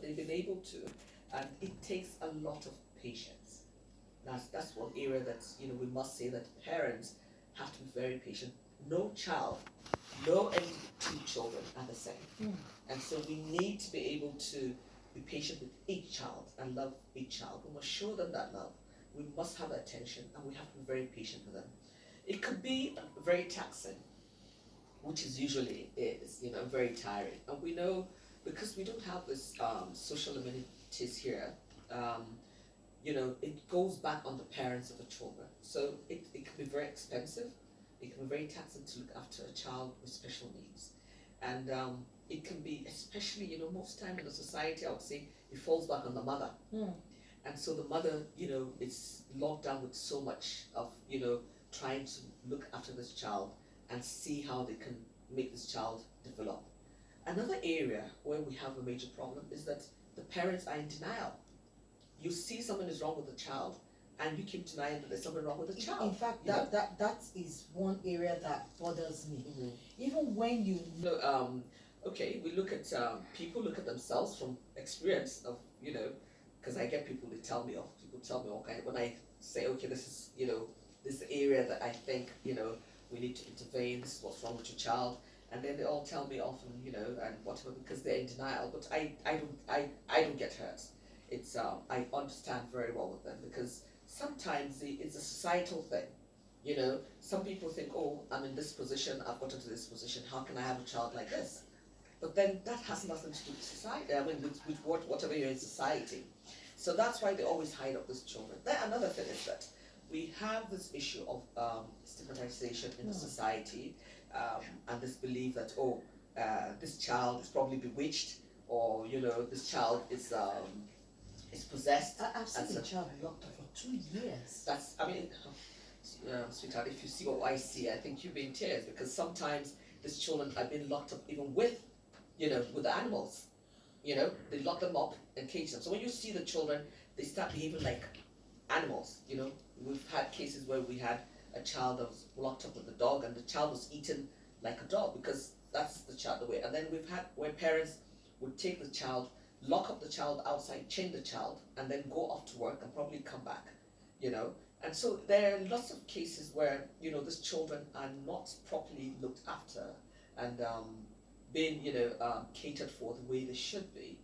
they've been able to, and it takes a lot of patience. That's one area that we must say that parents have to be very patient. No child, no any two children are the same, and so we need to be able to be patient with each child and love each child. We must show them that love. We must have attention, and we have to be very patient with them. It could be very taxing, which is usually is, very tiring. And we know because we don't have this social amenities here, um, it goes back on the parents of the children. So it can be very expensive. It can be very taxing to look after a child with special needs. And it can be, especially, most time in the society, I would say it falls back on the mother. And so the mother, is locked down with so much of, trying to look after this child and see how they can make this child develop. Another area where we have a major problem is that the parents are in denial. You see something is wrong with the child, and you keep denying that there's something wrong with the child. In fact, that is one area that bothers me. Even when okay, we look at people look at themselves from experience of because I get people tell me all kind. When I say, okay, this is this area that I think we need to intervene. This is what's wrong with your child, and then they all tell me often and whatever, because they're in denial. But I don't get hurt. It's I understand very well with them, because sometimes it's a societal thing. Some people think, oh, I'm in this position, I've got into this position, how can I have a child like this? But then that has nothing to do with society. I mean, with whatever you're in society. So that's why they always hide up these children. Then another thing is that we have this issue of stigmatization in the society, and this belief that this child is probably bewitched, or this child is possessed. I've seen a child locked up for 2 years. That's, I mean, sweetheart, if you see what I see, I think you'll be in tears, because sometimes these children are being locked up even with the animals. They lock them up and cage them. So when you see the children, they start behaving like animals. We've had cases where we had a child that was locked up with a dog, and the child was eaten like a dog, because that's the child the way. And then we've had where parents would take the child, lock up the child outside, chain the child, and then go off to work and probably come back. And so there are lots of cases where these children are not properly looked after and being catered for the way they should be.